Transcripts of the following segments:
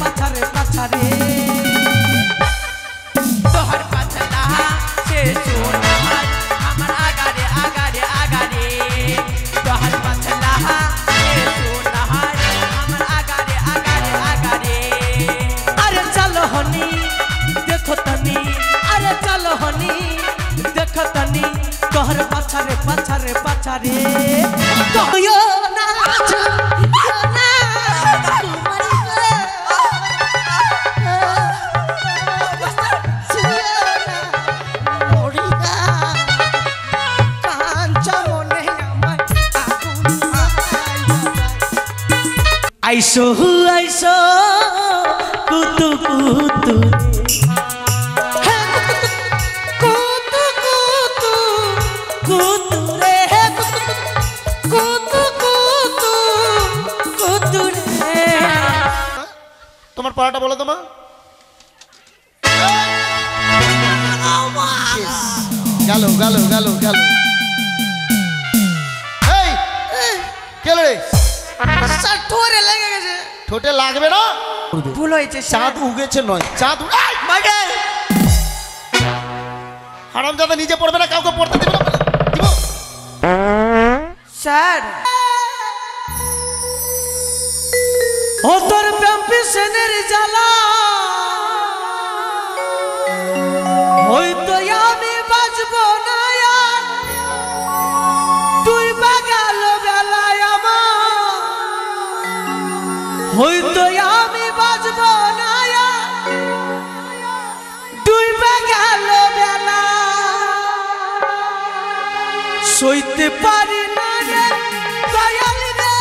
পাছারে পাছারে তোহার পাছলা সে সোনার আমার আগারে আগারে আগারে তোহার পাছলা সে সোনার আমার আগারে আগারে আগারে আরে চলো হনি দেখো তনি আরে চলো হনি দেখো তনি তোহার পাছারে পাছারে পাছারে কইও না কইও না আইসো আইসো কুতু কুতু কুতু কুতু কুতু রে কুতু কুতু কুতু রে তোমার পড়াটা বলো তোমা গেল গেল গেল গেল এই কেলে রে স্যার ঠোরে লেগে গেছে ঠোঁটে লাগবে না ভুল হয়েছে চাঁদ উগেছে নয় চাঁদ মাগে হারামজাদা নিজে পড়বে না কাউকে পড়তে দেবে না দিব স্যার ও তোর প্রেম পিছনের জ্বালা হয়তো আমি বাঁচবো না আর তুই বাগাল বেলায় আমার হয়তো আমি বাঁচবো না আর তুই বাগাল বেলা সইতে পারি না রে দয়াল রে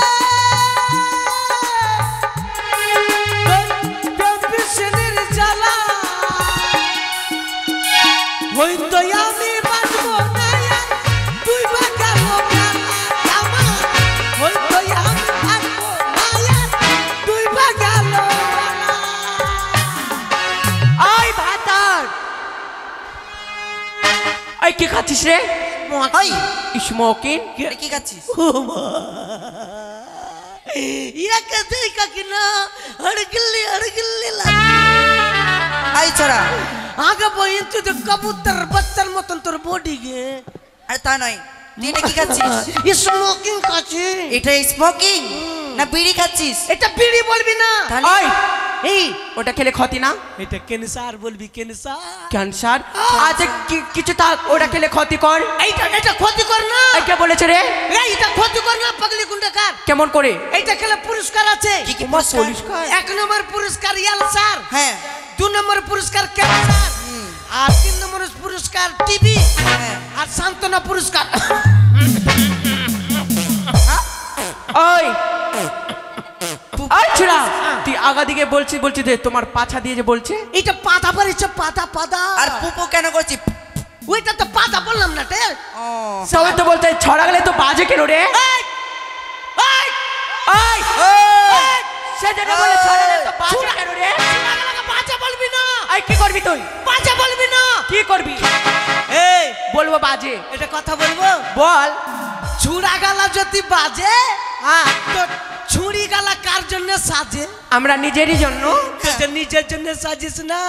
পিছনের জ্বালা হয়তো আমি বাঁচবো না তুই বাগাল আমার হয়তো আমি বাঁচবো না তুই বাগাল আই ভাতার এই কি খাচ্ছিস রে হাই স্মোকিং কি খাচ্ছিস ইয়া কাছে কাকিনা হড়গিল্লি আই ছড়া আগে বইন তুই তো কবুতর বাচ্চার মতন তোর বডি গে আরে তা নয় তুই এটা কি খাচ্ছিস স্মোকিং খাচ্ছি এটা স্মোকিং না বিড়ি খাচ্ছিস এটা বিড়ি বলবি না ওই এই ওটা খেলে ক্ষতি না এটা ক্যান্সার বলবি ক্যান্সার ক্যান্সার আচ্ছা কিছু থাক ওটা খেলে ক্ষতি কর এটা ক্ষতি কর না এই কে বলেছে রে এটা ক্ষতি কর না পাগলি গুন্ডাকার কেমন করে এইটা খেলে পুরস্কার আছে কি কি পুরস্কার? এক নম্বর পুরস্কার ইয়ালসার হ্যাঁ দু নম্বর পুরস্কার ক্যান্সার আর তিন নম্বর পুরস্কার টিবি আর সান্তনা পুরস্কার ওই আচ্ছা তুই আগা দিকে বলছি যে তোমার পাছা দিয়ে যে বলছে এটা পাতা পারিছে পাতা আর পুপো কেন করছিস ওইটা তো পাতা বললাম না তে ও সবাই তো বলতে ছড়া গেলে তো বাজে কেন রে সেজন্য বলে ছড়া গেলে তো বাজে কেন রে বাজে বলবি না এই কি করবি তুই বাজে বলবি না কি করবি এই বলবো বাজে এটা কথা বলবো বল ছুড়া গালা যদি বাজে হ্যাঁ তো ছুরি গালা কার জন্য সাজে আমরা নিজেরই জন্য তুই নিজের জন্য সাজিস না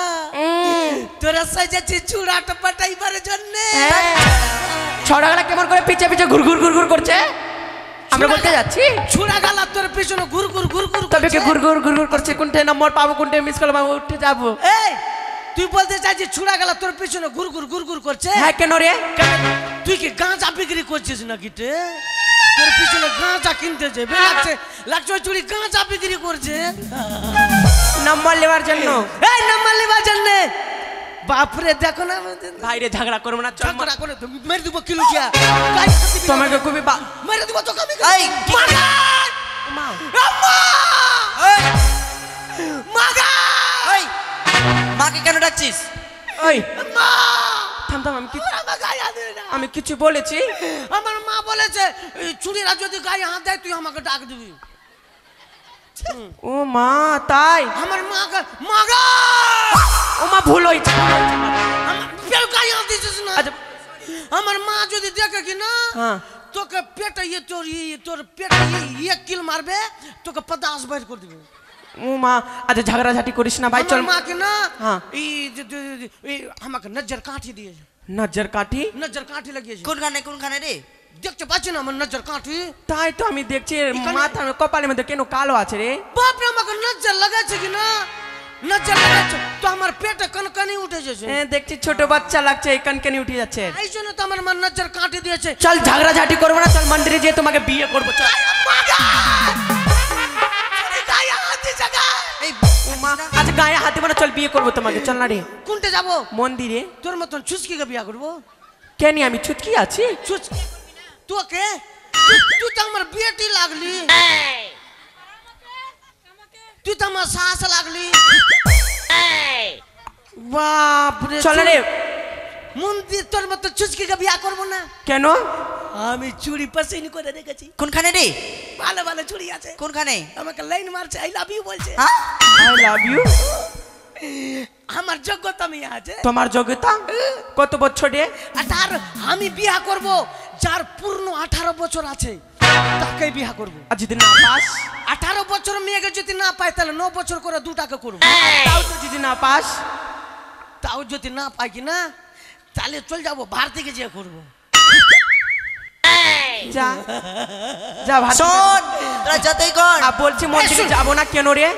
তোরা সাজাচ্ছিস ছুড়াটা পাঠাইবার জন্য ছড়া গেলে কেমন করে পিছে পিছে ঘুরঘুর করছে আমরা বলতে যাচ্ছি ছুড়া গালা তোর পিছনে ঘুর তবে কি ঘুরঘুর করছে কোনটা নম্বর পাবো কোনটা মিস করবো আমি উঠে যাবো এই তুই বলতে চাইছিস ছুড়া গালা তোর পিছনে ঘুর করছে হ্যাঁ কেন রে তুই কি গাঁজা বিক্রি করছিস নাকি তে তোর পিছনে গাঁজা কিনতে যাবে লাগছে ওই চুরি গাঁজা বিক্রি করছে নাম্বার নেওয়ার জন্য এই নাম্বার নেবার জন্য বাপরে দেখো না ভাইরে ঝগড়া করবো না চল ঝগড়া করে তুমি মেরে দিব কিলো কিয়া তোমাকে খুবই মেরে দিব তো কবি এই মা এই মাকে কেন ডাকছিস ওই থাম আমি কিছু বলেছি আমার মা বলেছে চুরিরা যদি গায়ে হাত দেয় তুই আমাকে ডাক দিবি ও মা তাই আমার মাকে মাগা ও মা ভুল হয়েছে আমার কেউ গায়ে হাত দিছিস না আচ্ছা আমার মা যদি দেখে কি না হ্যাঁ তোকে পেটে তোর পেটে কিল মারবে তোকে 50 বাইর করে দিবে ও মা আচ্ছা ঝগড়াঝাটি করিস না ভাই চল আমার মাকে না হ্যাঁ। এই আমাকে নজর কাঠি দিয়েছে, নজর কাটি নজর কাঠি লাগিয়েছে। কোনখানে রে? দেখতে পাচ্ছি না আমার নজর কাঠি? তাই তো আমি দেখছি এখানে- মাথা কপালের মধ্যে কেন কালো আছে রে বাপরে আমাকে নজর লাগাচ্ছে কি না, নজর লাগাচ্ছে তো আমার পেটে কনকনি উঠে যাচ্ছে। দেখছি ছোট বাচ্চা লাগছে কানকানি উঠে যাচ্ছে এই জন্য তো আমার মা নজর কাঠি দিয়েছে। চল ঝগড়াঝাটি করবো না চল মন্দিরে যেয়ে তোমাকে বিয়ে করবো চল এই ও মা আচ্ছা গায়ে হাতে মানে চল বিয়ে করবো তোমাকে চল না রে কোনটা যাবো? মন্দিরে তোর মতন ছুচকিকে বিয়া করবো? কেন আমি ছুটকি আছি ছুচকি তোকে তুই তো আমার বিয়েটি লাগলি, তুই তো আমার শাস লাগলি। বাপরে চল রে মন্দির তোর মতো ছুচকিকে বিয়া করবো না। কেন আমি চুরি পছন্দ করে রেখেছি, কোনখানে রে? ভালো ভালো চুরি আছে। কোনখানে? আমাকে লাইন মারছে, আই লাভ ইউ বলছে। হ্যাঁ? আই লাভ ইউ আমার যোগ্যতা মেয়ে আছে। তোমার যোগ্যতা কত বছর রে আর তার আমি বিয়া করব যার পূর্ণ 18 বছর আছে তাকে বিয়া করব। আর যদি না পাস 18 বছর মেয়েকে যদি না পাই তাহলে 9 বছর করে দুটাকে করব। তাও তো যদি না পাস তাও যদি না পাই কি না তাহলে চল যাব ভার থেকে যে করব। যা যা ভাত শোন তোরা যতই কর বলছি মন্দিরে যাবো না কেন রে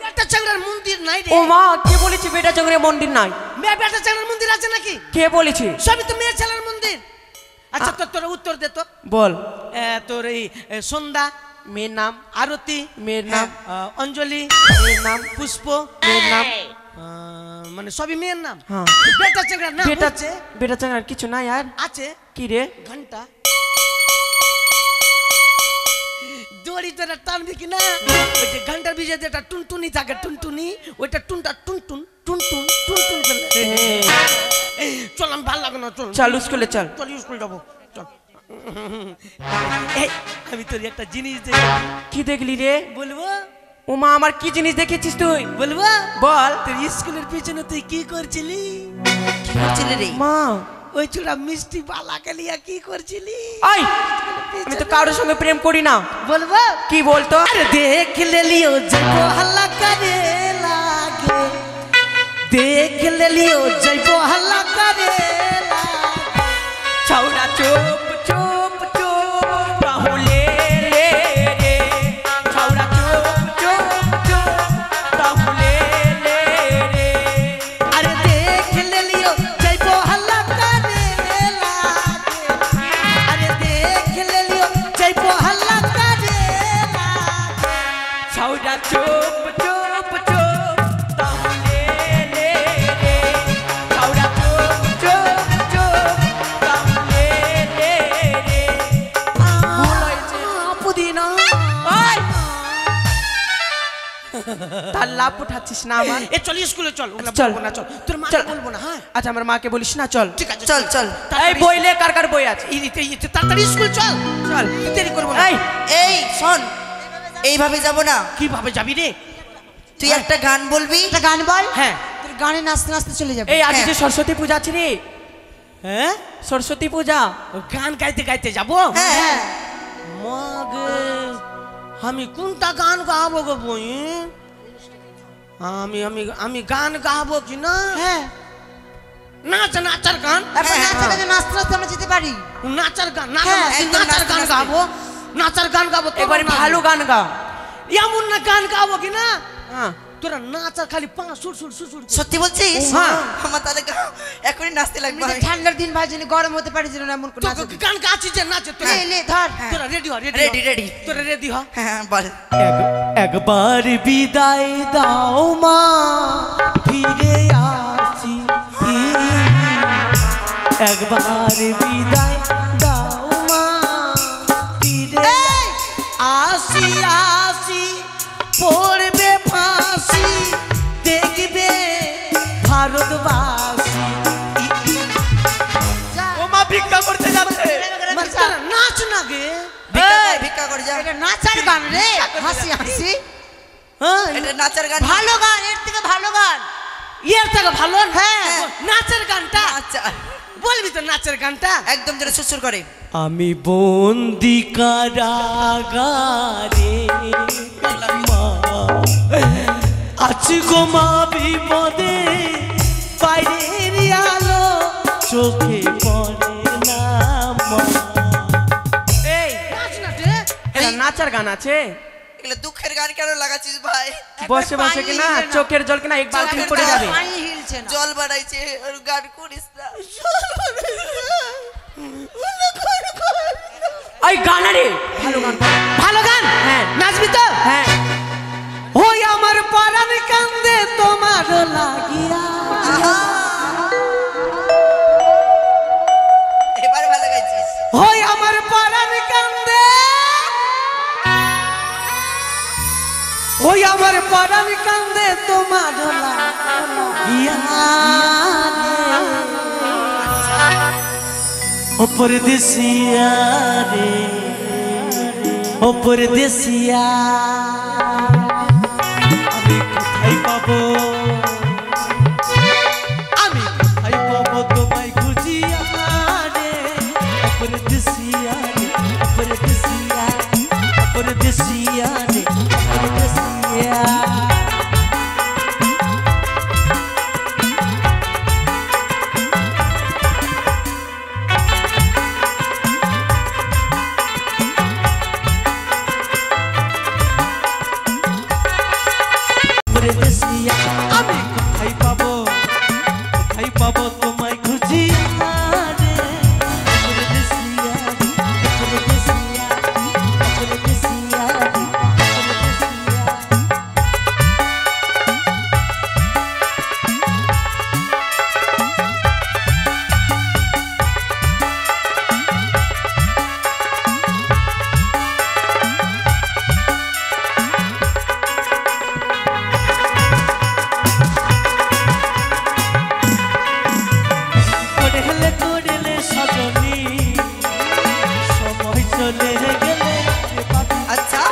বেটা চাংড়ার মন্দির নাই রে। ও মা কে বলেছি বেটা চঙ্গরে মন্দির নাই মেয়ে বেটা চাংড়ার মন্দির আছে নাকি? কে বলেছি সবই তো মেয়ে ছেলের মন্দির। আচ্ছা তোর উত্তর দে তো। বল তোর এই সন্ধ্যা, মেয়ের নাম আরতি, মেয়ের নাম অঞ্জলি, মেয়ের নাম পুষ্প, মেয়ের নাম মানে সবই মেয়ের নাম। হ্যাঁ। বেটা চাংড়ার নাম বেটা হচ্ছে বেটা চঙ্গর কিছু নাই আর আছে কি রে ঘন্টা। দড়ি তোরা টানবি কি না, ওই যে ঘন্টার বিজে যেটা টুনটুনি থাকে টুনটুনি, ওইটা টুনটা টুনটুন টুনটুন টুনটুন করলে চল, আমি ভালো লাগে না, চল চল স্কুলে চল চল স্কুল যাবো চল। এই, আমি তোর একটা জিনিস দেখি, কি দেখলি রে বলবো ও মা আমার কি জিনিস দেখেছিস তুই বলবো? বল তোর স্কুলের পিছনে তুই কি করছিলি? কি করছিলি রে? মা ওই চূড়া মিষ্টি বালাকে লিয়া কি করছিলি? আই আমি তো কারোর সঙ্গে প্রেম করি না বলবো? কি বলতো আরে দেখ লিও জৈবো হাল্লা করে লাগে, দেখ লিও জৈবো হাল্লা করে লাগে। ছাউড়া চুপ চুপ চুপ তাহলে রে রে ছাউড়া চুপ চুপ চুপ তাহলে রে রে আরে দেখ লিও জৈবো হাল্লা করে লাগে, আরে দেখ লিও জৈবো হাল্লা করে লাগে। ছাউড়া চুপ চুপ চুপ তাহলে রে রে ছাউড়া চুপ চুপ চুপ তাহলে রে রে ভুল হয়েছে পুদিনা ওই তার লাভ উঠাচ্ছিস না আমার এ চল স্কুলে চল, ওগুলা চল। বলবো না, চল তোর মা চল। বলবো না। হ্যাঁ আচ্ছা আমার মাকে বলিস না চল ঠিক আছে চল চল এই বইলে কার কার বই আছে তাড়াতাড়ি স্কুল চল, চল তুই দেরি করবো না। এই এই শোন এইভাবে যাব না, কিভাবে যাবি রে? তুই একটা গান বলবি। একটা গান বল, হ্যাঁ তোর গানে নাচতে নাচতে চলে যাবে। এই আজ হ্যাঁ। যে সরস্বতী পূজা আছে রে হ্যাঁ সরস্বতী পূজা গান গাইতে গাইতে যাবো? হ্যাঁ হ্যাঁ মাগে আমি কোনটা গান গাবো গো বই? আমি আমি আমি গান গাবো কি না? হ্যাঁ, নাচার গান, তারপর হ্যাঁ, নাচতে নাচতে নাচতে নাচতে আমরা যেতে পারি। নাচার গান, হ্যাঁ, একদম নাচার গান নাচতে গাবো, নাচার গান গাবো। এবারে ভালো গান গা এমন না গান গাবো কি না হ্যাঁ তোরা নাচার খালি পা সুর সুর সুর সুর সত্যি বলছিস? হ্যাঁ। আমার তাহলে এখনই নাচতে লাগবে। এমনিতে ঠান্ডার দিন ভাই জন্য গরম হতে পারে যেন এমন করে নাচো। গান গাচ্ছি যে নাচে তোরা। লে ধর। তোরা রেডি হ, Ready, ready. তোরা রেডি হ। হ্যাঁ বল। একবার বিদায় দাও মা, ফিরে আসি। একবার বিদায় দাও মা, ফিরে আসি আসি, পড়বে ফাঁসি, দেখবে ভারতবাসী। ও মা ভিক্ষা করতে যাচ্ছে মানে তোরা নাচ না গে। ভিক্ষা করে যা। এটা নাচার গান রে, হাসি হাসি। হ্যাঁ এটা নাচার গান। ভালো গান, এর থেকে ভালো গান। এর থেকে ভালো। হ্যাঁ। নাচের গানটা আচ্ছা বলবি তো, নাচের গানটা। একদম যেন সুরসুর করে। আমি বন্দি কারাগারে মা, আছি গো মা বিপদে বাইরের আলো চোখে পড়ে না মা। এই এটা নাচার গান আছে? এগুলো দুঃখের গান কেন লাগাচ্ছিস ভাই? বসে বসে কিনা চোখের জল কিনা এক বালতি চোখের পড়ে জল। যাবে। পানি হিলছে না। জল বাড়াইছে আর গান করিস না। ওই গান রে ভালো গান বল। ভালো গান? হ্যাঁ। নাচবি তো? হ্যাঁ ওই আমার পরাণ কান্দে তোমার লাগিয়া। এবার ভালো গাইছিস। ওই আমার পরাণ কান্দে, ওই আমার পরাণ কান্দে তোমার লাগিয়া ও পরদেশিয়া রে, ও পরদেশিয়া আমি কোথায় পাবো, আমি কোথায় পাবো তোমায় খুঁজিয়া রে, ও পরদেশিয়া রে, ও পরদেশিয়া, ও পরদেশিয়া রে, ও পরদেশিয়া। পরদেশিয়া আমি কোথায় পাবো, কোথায় পাবো তোমায় খুঁজি রে, পরদেশিয়া রে, পরদেশিয়া, পরদেশিয়া রে, পরদেশিয়া। কোডেলে কোডেলে সজনী সময় চলে গেলে আচ্ছা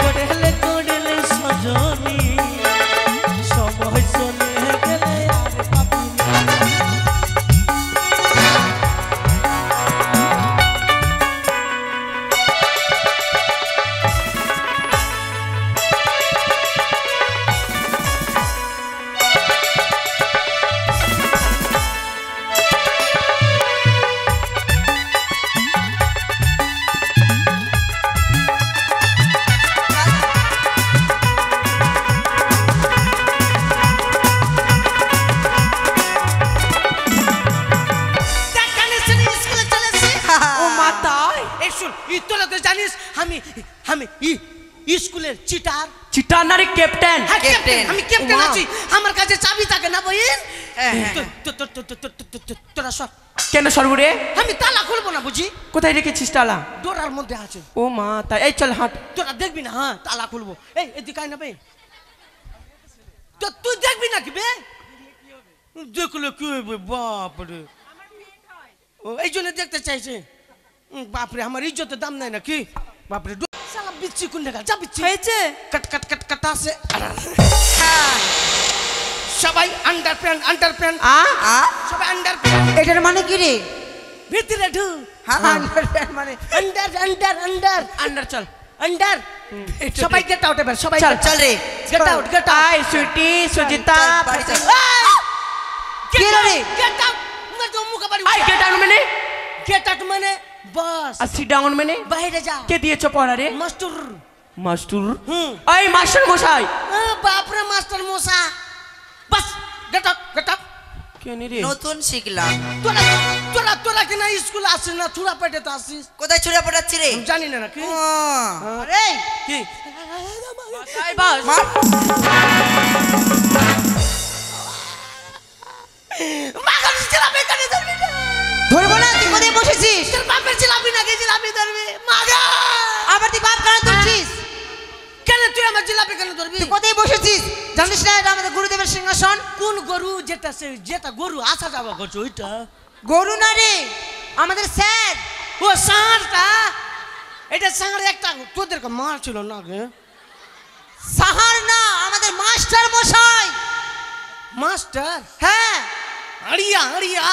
কোডেলে কোডেলে সজনী সময় চলে গেলে আর পাবি না। ও মাতা এই শুন, তোরা তো জানিস আমি আমি স্কুলের চিটার। চিটার না রে ক্যাপ্টেন। হ্যাঁ, ক্যাপ্টেন। ক্যাপ্টেন, আমি ক্যাপ্টেন ওমা। আছি। আমার কাছে চাবি থাকে না বইন। হ্যাঁ, হ্যাঁ, তোরা সব, কেন সর্বরে আমি তালা খুলবো না বুঝি, কোথায় রেখেছিস তালা? ডোরার মধ্যে আছে। ও মা তাই এই চল হাঁট। তোরা দেখবি না? হ্যাঁ, তালা খুলবো। এই এদিকে আয় না বে, তো তুই দেখবি না কি বে? দেখলে কি হবে বাপরে, ও এই জন্য দেখতে চাইছে। বাপরে আমার ইজ্জতের দাম নাই নাকি বাপরে। শালা বিচ্ছি কোন দেখা যা বিচ্ছি হয়েছে? কাট কাট কাট কাট আছে। সবাই আন্ডারপ্যান্ট আন্ডারপ্যান্ট, আ সবাই আন্ডারপ্যান্ট এটার মানে কি রে? ভিতরে ঢু। মানে আন্ডার আন্ডার আন্ডার আন্ডার চল। আন্ডার সবাই গেট আউট এবার, সবাই চল, চল রে। Get out get out. আই সুইটি সুজিতা চল, বাড়ি চল। কে রে? রে গেট আউট मैं तो मुंह का बारी আই গেট আউট মানে গেট আউট মানে बस আর সিট ডাউন মানে বাইরে যা। কে দিয়েছো পড়া রে? Master master. হুম ওই মাস্টার মশাই বাপ রে মাস্টার মশা बस গেট আউট কেন রে? নতুন শিখলাম। তোরা তোরা তোরা কি না স্কুল আসিস না, চুরা পেটে তো আসিস? কোথায় ছুড়ে পড়াচ্ছি রে? জানি না নাকি আরে কি আই বাস মার। মাগার জিলাপি কানে ধরবি না, ধরবো না। তুই কোথায় বসেছিস? তোর বাপের জিলাপি নাকি জিলাপি ধরবি মাগা? আবার তুই বাপ কেন ধরছিস? কেন তুই আমার জিলাপি কেন ধরবি? তুই কোথায় বসেছিস? জানিস না এটা আমাদের গুরুদেবের সিংহাসন? কোন গরু যেটা যেটা গরু আসা যাওয়া করছে ওইটা? গরু না রে, আমাদের স্যার। ও ষাঁড়টা, এটা ষাঁড় একটা তোদের মার ছিল না গে? সাহার না, আমাদের মাস্টার মশাই। মাস্টার হ্যাঁ, আড়িয়া আড়িয়া,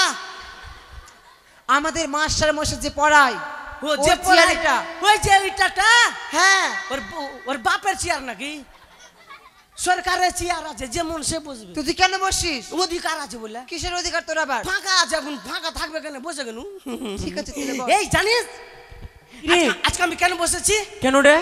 আমাদের মাস্টার মশাই যে পড়ায় ও যে ওর চেয়ারটা। ওই যে ওইটাটা হ্যাঁ, ওর বাপের চেয়ার নাকি? সরকারের চেয়ার আছে যেমন সে বসবে তুই কেন বসিস? অধিকার আছে বলে কিসের অধিকার তোর আবার? ফাঁকা আছে এখন ফাঁকা থাকবে কেন বসে কেন ঠিক আছে তুই বল। এই জানিস আজকে আমি কেন বসেছি কেন রে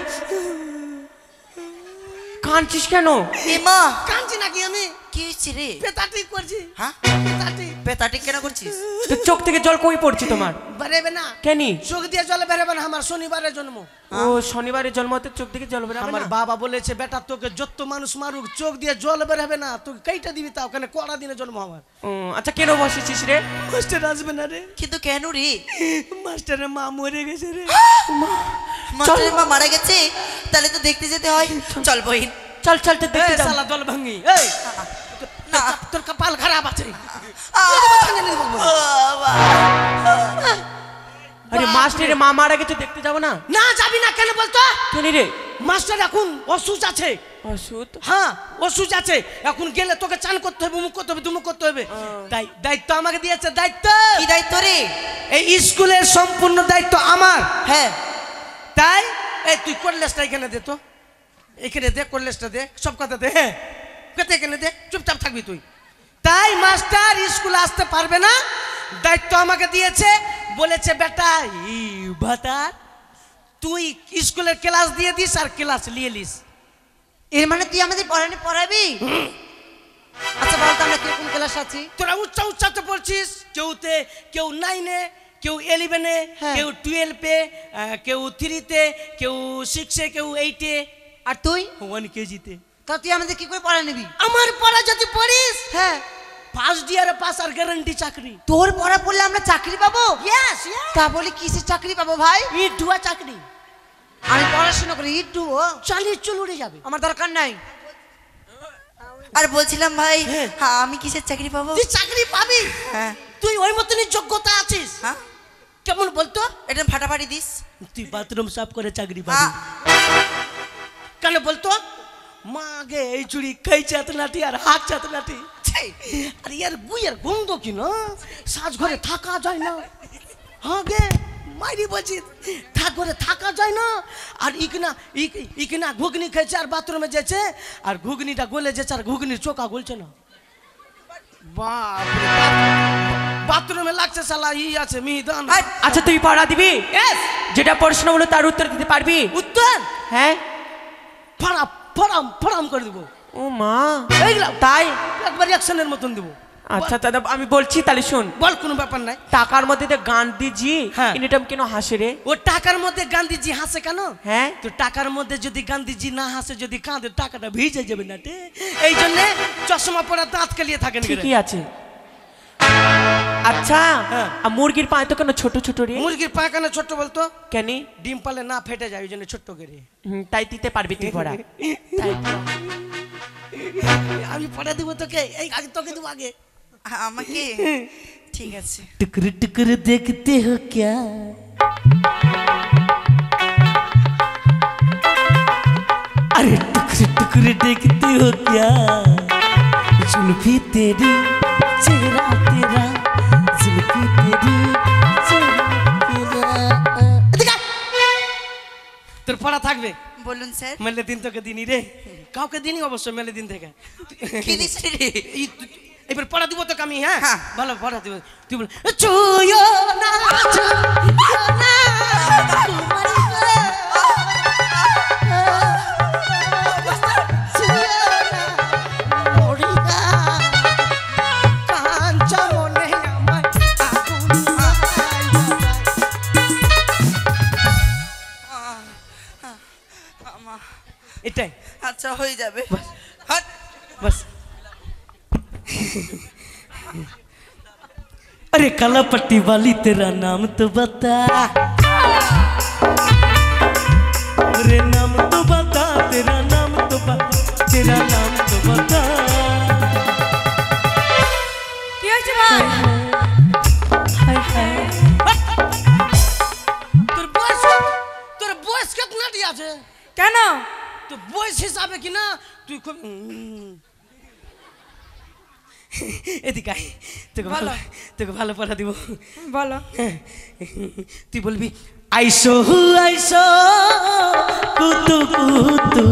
কাঁদছিস কেন? এমা কাঁদছি নাকি আমি কি হয়েছে রে? পেতাটি করছি হ্যাঁ পেতাটি পেতাটি কেন করছিস? তোর চোখ থেকে জল কই পড়ছে তোমার? বেরোবে না কেনি? চোখ দিয়ে জল বেরোবে না আমার শনিবারের জন্ম ও শনিবারে জন্মতে চোখ থেকে জল বেরোবে আমার না? বাবা বলেছে বেটা তোকে যত মানুষ মারুক চোখ দিয়ে জল বেরোবে না তোকে কেইটা দিবি তা ওখানে কড়া দিনে জন্ম আমার ও, আচ্ছা কেন বসেছিস রে? মাস্টার আসবে না রে কিন্তু কেন রে? মাস্টারের মা মরে গেছে রে মাস্টারের মা মারা গেছে? তাহলে তো দেখতে যেতে হয়। চল বহিন। চল চল তো দেখতে এই যা। শালা দল ভাঙি এই না। তোর কপাল খারাপ আছে আরে মাস্টারের মা মারা গেছে দেখতে যাবো না? না যাবি না কেন বলতো কেন রে? মাস্টার এখন অসুস্থ আছে অসুত? হ্যাঁ অসুস্থ আছে এখন গেলে তোকে চান করতে হবে মুখ করতে হবে দুমুখ করতে হবে তাই দায়িত্ব আমাকে দিয়েছে দায়িত্ব কি দায়িত্ব রে? এই স্কুলের সম্পূর্ণ দায়িত্ব আমার হ্যাঁ তাই এই তুই করলেসটা এখানে দে তো এখানে দে করলেসটা দে সব কথা দে হ্যাঁ কথা এখানে দে চুপচাপ থাকবি তুই তাই মাস্টার স্কুলে আসতে পারবে না দায়িত্ব আমাকে দিয়েছে বলেছে বেটা ই ভাতার তুই স্কুলের ক্লাস দিয়ে দিস আর ক্লাস নিয়ে লিস এর মানে তুই আমাদের পড়াবি? আচ্ছা বল তো আমরা কি কোন ক্লাস আছি? তোরা উচ্চ উচ্চাতে পড়ছিস কেউ 9-এ কেউ 11-এ হ্যাঁ। কেউ 12-এ কেউ 3-তে কেউ 6-এ কেউ 8-এ আর তুই 1 কেজিতে তা তুই আমাদের কি করে পড়া নিবি? আমার পড়া যদি পড়িস হ্যাঁ ফার্স্ট ইয়ারে পাস আর গ্যারান্টি চাকরি তোর পড়া পড়লে আমরা চাকরি পাবো? ইয়েস তা বলি কিসের চাকরি পাবো ভাই? ইট দুয়া চাকরি আমি পড়াশোনা করি ইটু চালিয়ে চল উড়ে যাবে আমার দরকার নাই। আর বলছিলাম ভাই হ্যাঁ। হ্যাঁ, আমি কিসের চাকরি পাবো? তুই চাকরি পাবি হ্যাঁ তুই ওই মতনই যোগ্যতা আছিস হ্যাঁ কেমন বলতো এটা ফাটাফাটি দিস। তুই বাথরুম সাফ করে চাকরি পাবি কেন বলতো মা আগে এই চুড়ি খাই চাতনাটি আর হাত চাতনাটি আর ইয়ার গুইয়ের গন্ধ কি না সাজ ঘরে থাকা যায় না হ্যাঁ গে মাইরি বলছি ঘরে থাকা যায় না আর ইকনা ঘুগনি খেয়েছে আর বাথরুমে যেছে আর ঘুগনিটা গলে যেছে আর ঘুগনির চোখা গলছে না বাপরে বাথরুমে লাগছে শালা আছে মিহিদান আচ্ছা তুই পড়া দিবি? Yes! যেটা প্রশ্ন বলো তার উত্তর দিতে পারবি? উত্তর হ্যাঁ ফরাম করে দেবো ও মা এইগুলা তাই? একবার অ্যাকশনের মতন দেবো আচ্ছা দাদা আমি বলছি তাহলে শোন। বল কোনো ব্যাপার নাই টাকার মধ্যে তো গান্ধীজি হ্যাঁ। এনিটাইম কেন হাসে রে? ও টাকার মধ্যে গান্ধীজি হাসে কেন হ্যাঁ তো টাকার মধ্যে যদি গান্ধীজি না হাসে যদি কাঁদে টাকাটা ভিজে যাবে না তে এই জন্য চশমা পরা দাঁত কালিয়ে থাকেন ঠিকই আছে। আচ্ছা হ্যাঁ। আর মুরগির পায়ে তো কেন ছোট ছোট রে? মুরগির পায়খানা ছোট্ট বলতো কেন? ডিম পালে না ফেটে যায় ওই জন্য ছোট্ট করে তাই দিতে পারবি তুই পড়া? তাই আমি পড়া দেবো তোকে এই আগে তোকে দেবো আগে আমাকে ঠিক আছে। टुकर टुकर देखते हो क्या अरे टुकर टुकर देखते हो क्या जुल्फी तेरी चेहरा तेरा जुल्फी तेरी चेहरा তোর পড়া থাকবে বলুন স্যার। মেলে দিন তোকে দিনই রে কাউকে দিনই অবশ্য মেলে দিন থেকে কি দিস রে? এবার পড়া দিব তোকে আমি হ্যাঁ হ্যাঁ। ভালো পড়া দিব তুই বল চুয়ো না চুয়ো না তোমারি গো চুয়ো না মরি গা কাঞ্চা মনে আমার আগুন এটাই আচ্ছা হয়ে যাবে। হাট। बस अरे काला पट्टी वाली तेरा नाम तो बता अरे नाम तो बता तेरा नाम तो बता तेरा नाम तो बता কি হয়েছে ভাই? তোর বয়স কিतना दिया আছে কেন? তো বয়স হিসাবে কি না তুই খুব এদিকে আয় তোকে ভালো পড়া দিব বলো। তুই বলবি আইসো আইসো কুতু কুতু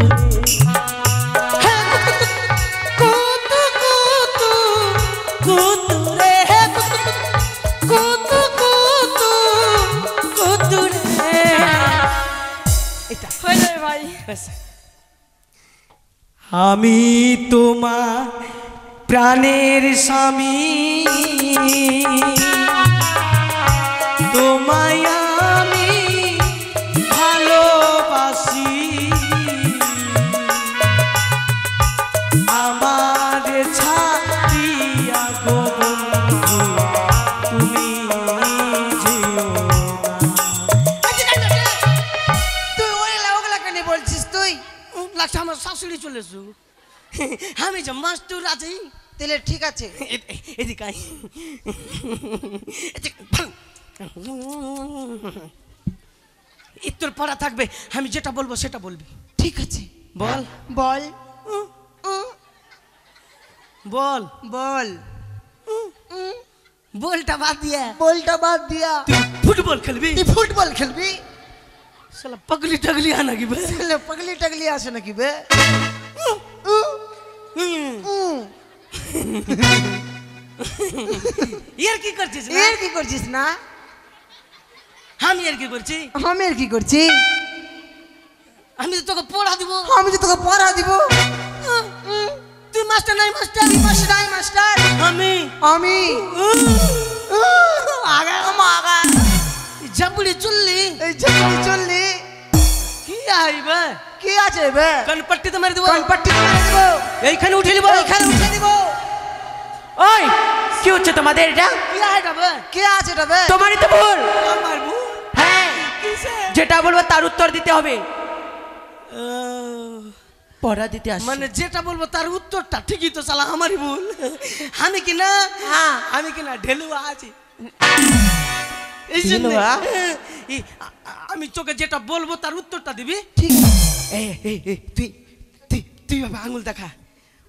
ব্যাস। আমি তোমার প্রাণের স্বামী, তোমায় আমি ভালোবাসি, আমার ছাড়িয়া গো বন্ধু তুমি যেও না। তুই ওগুলা ওগুলা কেন বলছিস তুই? লাগছে আমার শাশুড়ি চলেছু, আমি যে মাস্টুর আছি। তাহলে ঠিক আছে, এদিকে আয়। তোর পড়া থাকবে, আমি যেটা বলবো সেটা বলবি। ঠিক আছে, বল বল বল বল। বলটা বাদ দিয়া বলটা বাদ দিয়া তুই ফুটবল খেলবি? তুই ফুটবল খেলবি? শালা পগলি টগলি আনা কি বে? তাহলে পাগলি টাগলি আসে নাকি বে? এর কি করছিস না? এর কি করছিস না? আমি এর কি করছি? আমি এর কি করছি? আমি তো তোকে পড়া দিব। আমি যে তোকে পড়া দিব। তুই মাস্টার নাই মাস্টার? মাস্টার নাই মাস্টার। আমি আমি আগা আগা জাবুড়ি চললি এই ঝাপড়ি চললি কি আইবে? কি আছে বে? কান পট্টি তো মেরে দেবো, কান পাট্টি করে দেব, এইখানে উঠে নিব, এখানে উঠে দিব। ওই কি হচ্ছে তোমাদের এটা? কি আইবে? কে আছে এটা বে? তোমারই তো ভুল। আমার বউ হ্যাঁ, যেটা বলবো তার উত্তর দিতে হবে, পড়া দিতে আসছে। মানে যেটা বলবো তার উত্তরটা ঠিকই তো, শালা আমারই ভুল। আমি কি না, হ্যাঁ। আমি কি না ঢেলুয়া আছি। এই জন্য ঢেলুয়া? আমি তোকে যেটা বলবো তার উত্তরটা দিবি। ঠিক আছে। তুই তুই তুই হবে আঙুল দেখা,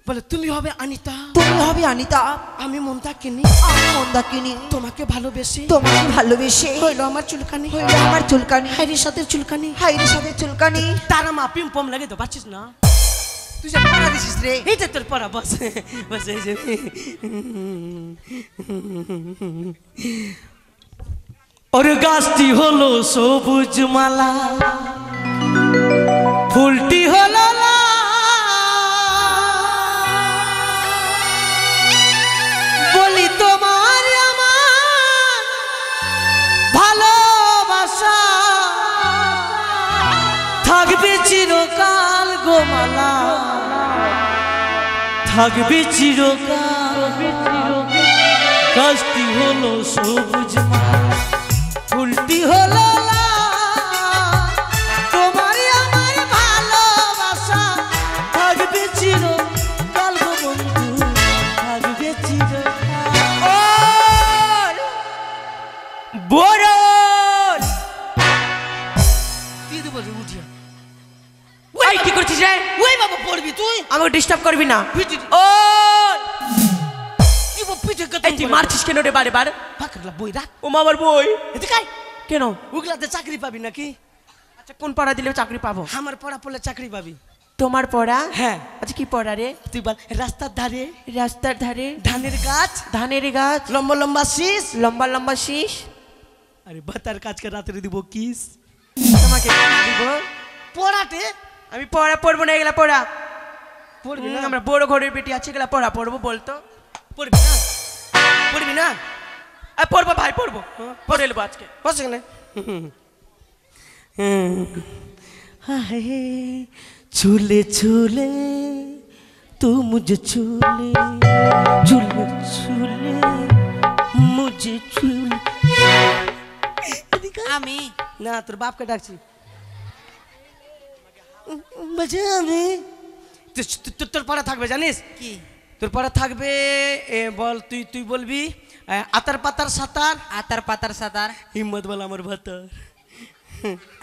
বলে তুমি হবে অনিতা, তুমি হবে অনিতা, আমি মমতা কিনি, আমি মন্দাকিনী, তোমাকে ভালোবেসে তোমাকে ভালোবেসে হইলো আমার চুলকানি, হইল আমার চুলকানি, হাইরির সাথে চুলকানি, হাইরের সাথে চুলকানি। তারা মা পিম পম লাগে তো পাচ্ছিস না? তুই যে পড়া দিছিস রে। এইটা তোর পড়া, বস বস। এই যে ওর গাছটি হলো সবুজ মালা, ফুলটি হলো লাল, বলি তোমার আমার ভালোবাসা থাকবে চিরকাল গো মালা, থাকবে চিরকাল। গাছটি হলো সবুজ মালা, ফুলটি হলো লাল, তোমার আমার ভালোবাসা থাকবে চিরকাল গো বন্ধু, থাকবে চিরকাল। বরণ তুই তো বলি উঠিয়া ওই কি করছিস রে? ওই বাবা পড়বি তুই, আমাকে ডিস্টার্ব করবি না। পিটি ও কি পিঠে এই তুই মারছিস কেন রে বারে বার? ফাঁকলা বই রাখ, ও মা আমার বই। এদিকে আয়। কেন? ওগুলাতে চাকরি পাবি নাকি? আচ্ছা কোন পড়া দিলে চাকরি পাবো? আমার পড়া পড়লে চাকরি পাবি। তোমার পড়া? হ্যাঁ। আচ্ছা কি পড়া রে? তুই বল, রাস্তার ধারে রাস্তার ধারে ধানের গাছ, ধানের গাছ, লম্বা লম্বা শীষ, লম্বা লম্বা শীষ, আরে ভাতার কাজকে রাত্রে দিব কিস। তোমাকে দিব। পড়াতে আমি পড়া পড়বো না, এগুলা পড়া পড়বি না? আমরা বড় ঘরের বেটি আছে, এগুলা পড়া পড়বো বলতো? পড়বি না? পড়বি না? পড়বো ভাই পড়বো, পড়ে নেবো আজকে। বস এখানে। झूले झूले तू मुझे झूले, झूले झूले मुझे झूले। আমি না তোর বাপকে ডাকছি। বলছে আমি তোর পড়া থাকবে জানিস কি? তোর পড়া থাকবে বল তুই তুই বলবি আতার পাতার সাতার, আতার পাতার সাতার। হিম্মত বল আমার ভাতার।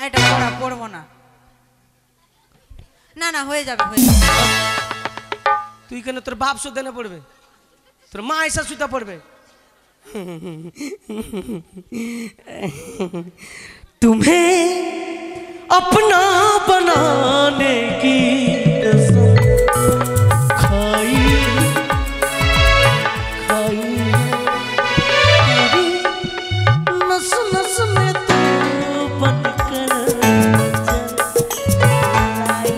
এটা পড়া পড়বো না। না না হয়ে যাবে হয়ে যাবে। তুই কেন তোর বাপ সুদ্ধা না পড়বে, তোর মা এসা সুদ্ধা পড়বে। तुम्हें अपना बनाने की कसम खाई खाई तेरी नस नस में तू बनकर जाए।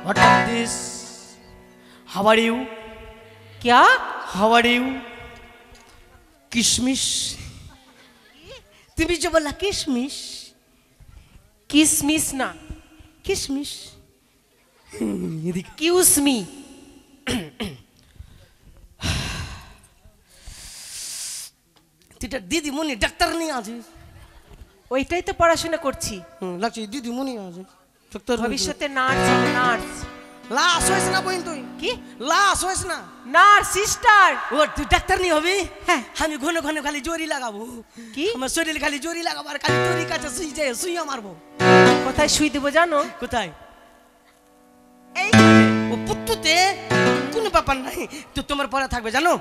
What is this? How are you? क्या How are you? किशमिश তুমি যে বললা কিশমিশ किसमिस ना কিশমিশ এদিকে किउस मी তুই দিদিমণি ডাক্তার নিয়ে আছিস ওইটাই তো পড়াশোনা করছি লাগছে দিদিমণি আছে ডাক্তার ভবিষ্যতে নার্স হবে নার্স লাশ হয়েছে না বইন তুই কি লাশ হয়েছে না নার্স সিস্টার ও তুই ডাক্তার নিয়ে হবি হ্যাঁ। আমি ঘন ঘন খালি জোরি লাগাবো কি? আমার শরীরে খালি জোরি লাগাবো আর খালি তোরই কাছে সুই যায় সুইয়া মারবো কোথায় শুই দেবো জানো কোথায় এই ও পুত্তুতে কোনো ব্যাপার নাই তো তোমার পড়া থাকবে জানো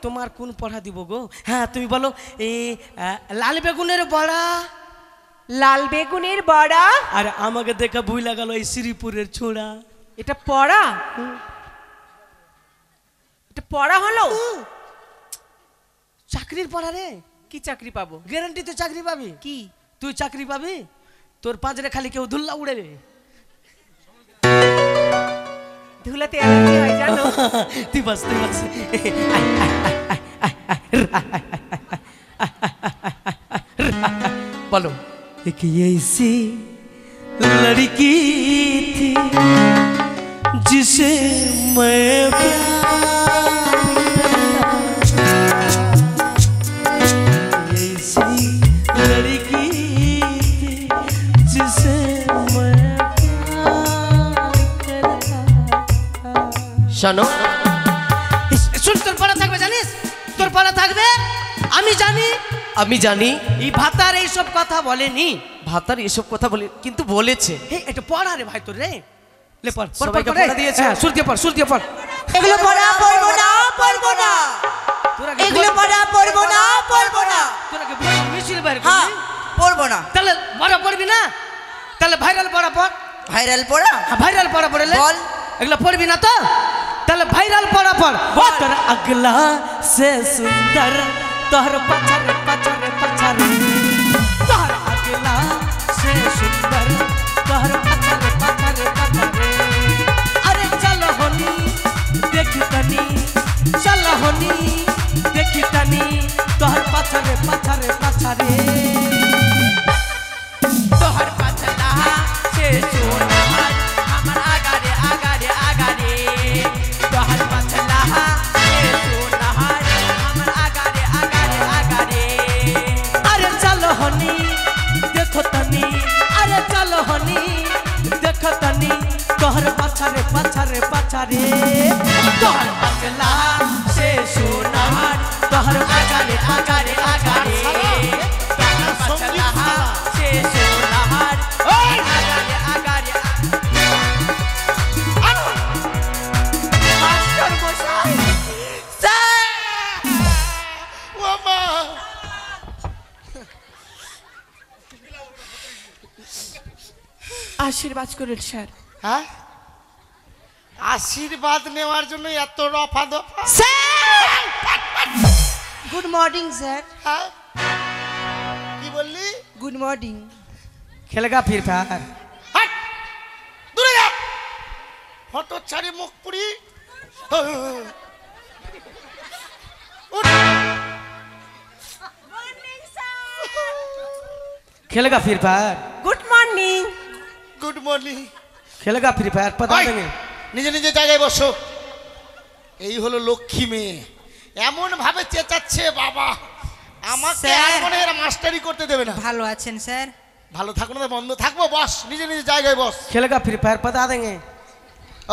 তোমার কোন পড়া দিব গো হ্যাঁ তুমি বলো এই লাল বেগুনের বড়া লাল বেগুনের বড়া আর আমাকে দেখা ভুই লাগালো এই শ্রীপুরের ছোড়া এটা পড়া এটা পড়া হলো চাকরির পড়া রে কি চাকরি পাবো গ্যারান্টি তুই চাকরি পাবি কি তুই চাকরি পাবি তোর পাঁচরে খালি কেউ ধুল্লা উড়েবে ধুলাতে অ্যালার্জি হয় জানো তুই বাস বলো एक ऐसी लड़की थी जिसे मैं ऐसी लड़की थी जिसे मैं শোনো শুন তোর পড়া থাকবে জানিস তোর পড়া থাকবে আমি জানি আমি জানি এই ভাতার এইসব কথা বলেনি ভাতার এসব কথা বলে কিন্তু বলেছে হে এটা পড়া রে ভাই তোর রে লে পড় সবাইকে পড়া দিয়েছে? হ্যাঁ সুর দিয়ে পড় এগুলো পড়া পড়বো না পড়বো না তোরা এগুলো পড়া পড়বো না পড়বো না তোরা কি মিছিল বাইরে হ্যাঁ পড়বো না তাহলে বড় পড়বি না তাহলে ভাইরাল পড়া পড় ভাইরাল পড়া ভাইরাল পড়া পড়লে বল। এগুলো পড়বি না তো তাহলে ভাইরাল পড়া পড় তোর আগলা সে সুন্দর তোর পাছারে পাছারে পাছারে তোর আগলা সে সুন্দর তোর পাছারে পাছারে পাছারে আরে চল হনি দেখি তনি চল হনি দেখি তনি তোর পাছারে পাছারে পাছারে তোর পাছলা সে সোনার আমার আগারে আগারে আগারে তোর পাছলা সে সোনার আমার আগারে আগারে আগারে আরে চল হনি দেখো তনি আরে চল হনি দেখো তনি তোর পাছারে পাছারে পাছারে তোর পাছলা সে সোনার তোর আগারে আগারে আগারে তোর পাছলা সে সোনার আগারে আগারে মাস্টার মশাই ও মা আশীর্বাদ করুন স্যার হ্যাঁ আশীর্বাদ নেওয়ার জন্য এত রফা দফা গুড মর্নিং স্যার হ্যাঁ কি বললি গুড মর্নিং খেলেগা ফির ফার হাট দূরে যা ফটো ছাড়ি মুখ পুরি উঠ। खेलेगा फिर fire good morning good morning खेलेगा फ्री फायर पता देंगे নিজে নিজে জায়গায় বসো এই হলো লক্ষ্মী মেয়ে এমন ভাবে চেঁচাচ্ছে বাবা আমাকে স্যার। আর মনে হয় এরা মাস্টারি করতে দেবে না ভালো আছেন স্যার ভালো থাকো না বন্ধ থাকবো বস নিজে নিজে জায়গায় বস खेलेगा फ्री फायर पता देंगे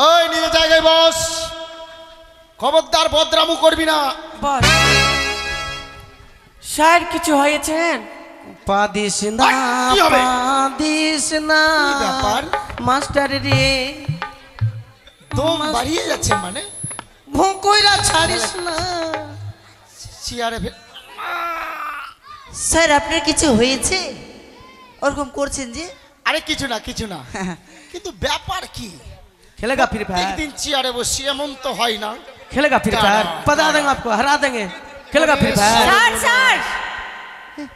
ওই নিজে জায়গায় বস খবরদার বদরামু করবি না বস স্যার কিছু হয়েছেন पादिश ना কি হবে? पादिश ना কি ব্যাপার? मास्टर रे দম বাড়িয়ে যাচ্ছে মানে ভোঁকইরা ছাড়িস না চেয়ারে স্যার আপনার কিছু হয়েছে ওরকম করছেন যে আরে কিছু না কিন্তু ব্যাপার কি खेलेगा फ्री फायर একদিন চেয়ারে বসি এমন তো হয় না खेलेगा फ्री फायर पता देंगे आपको हरा देंगे खेलेगा फ्री फायर স্যার স্যার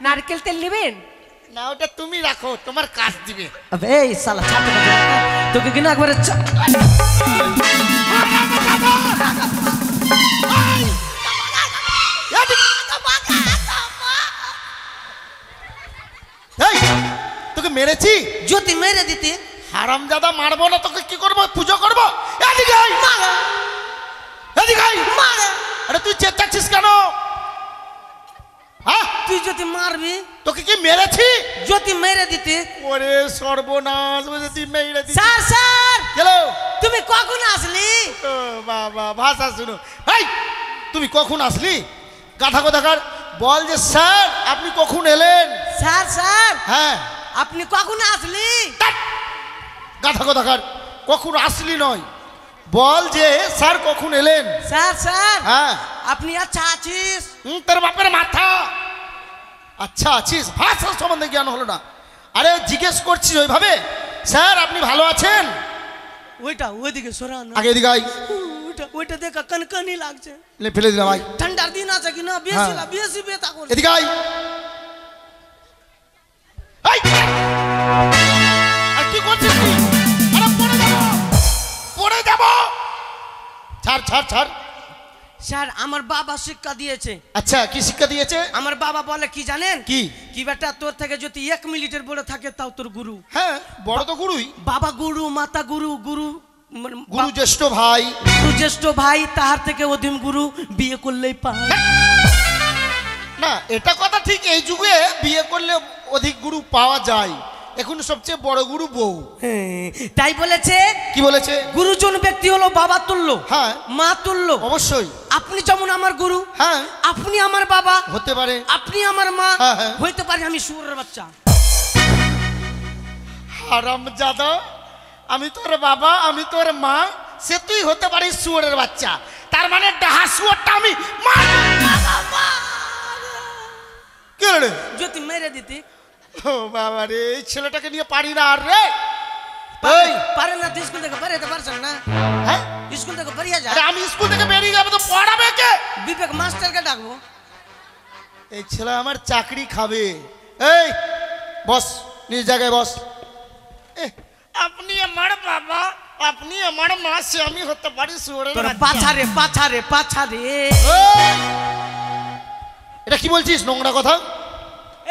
নারকেল তেল নেবেন না ওটা তুমি রাখো তোমার কাজ দিবে अबे साला छात्र তোকে কিনা একবারে এই, তোকে মেরেছি? যদি মেরে দিতে হারামজাদা, মারবো না তোকে, কি করবো? পুজো করবো? এদিকে আয়। এদিকে আয়। আরে তুই চেঁচাচ্ছিস কেন? হ্যাঁ, তুই যদি মারবি, তোকে কি মেরেছি? যদি মেরে দিতে। ওরে সর্বনাশ, তুই মেরে দিছিস। স্যার স্যার, হ্যালো, তুমি কখন আসলি? ও বাবা, ভাষা শুনো। এই, তুমি কখন আসলি? গাধা কোথাকার, বল যে স্যার আপনি কখন এলেন? স্যার স্যার, হ্যাঁ, আপনি কখন আসলি? গাধা কোথাকার, কখন আসলি নয়, বল যে স্যার কখন এলেন? স্যার স্যার, হ্যাঁ, আপনি আচ্ছা আছিস? তোর বাপের মাথা। আচ্ছা আছিস, ভাষা সম্বন্ধে জ্ঞান হলো না। আরে জিজ্ঞেস করছিস ওইভাবে, স্যার আপনি ভালো আছেন? ওইটা ওইদিকে সরানো, আগে এদিকে আয়। ওইটা দেখা কনকনি লাগছে। ফেলে দিলাম, ভাই ঠান্ডার দিন আছে কিনা, বেশি বেশি বেতা করছে। এদিকে আয়। এই, আর কি করছিস তুই? আরে পড়ে যাব, পড়ে যাব। ছাড় ছাড় ছাড়। স্যার আমার বাবা শিক্ষা দিয়েছে। আচ্ছা, কি শিক্ষা দিয়েছে? আমার বাবা বলে কি জানেন? কি? কি বেটা, তোর থেকে যদি 1 মিনিটের বড় থাকে তাও তোর গুরু। হ্যাঁ, বড় তো গুরুই। বাবা গুরু, মাতা গুরু, গুরু গুরু জ্যেষ্ঠ ভাই। গুরু জ্যেষ্ঠ ভাই, তাহার থেকে অধীন গুরু বিয়ে করলেই পায়। না, এটা কথা ঠিক, এই যুগে বিয়ে করলে অধিক গুরু পাওয়া যায়। এখন সবচেয়ে বড় গুরু বউ। হ্যাঁ, তাই বলেছে। কি বলেছে? গুরুজন ব্যক্তি হলো বাবা তুল্য, হ্যাঁ, মা তুল্য। অবশ্যই। আপনি যেমন আমার গুরু, হ্যাঁ, আপনি আমার বাবা হতে পারে। আপনি আমার মা, হ্যাঁ, হ্যাঁ। হইতে পারে আমি শুয়োরের বাচ্চা। হারামজাদা, আমি তোর বাবা, আমি তোর মা, সে তুই হতে পারিস শুয়োরের বাচ্চা। তার মানে ডাহা শুয়োরটা আমি কে রে? যদি মেরে দিতি। ও বাবা রে, এই ছেলেটাকে নিয়ে পারি না আর রে। এই, পারে না, তুই স্কুল থেকে বেরোতে পারছেন না? হ্যাঁ, স্কুল থেকে বেরিয়ে যা। আরে আমি স্কুল থেকে বেরিয়ে যাবো তো পড়াবে কে? বিবেক মাস্টারকে ডাকবো। এই ছেলে আমার চাকরি খাবে। এই বস, নিজ জায়গায় বস। আপনি আমার বাবা, আপনি আমার মা, সে আমি হতে পারি শুয়োরের তোর বাচ্চা। পাছারে পাছারে পাছারে। এই, এটা কি বলছিস নোংরা কথা?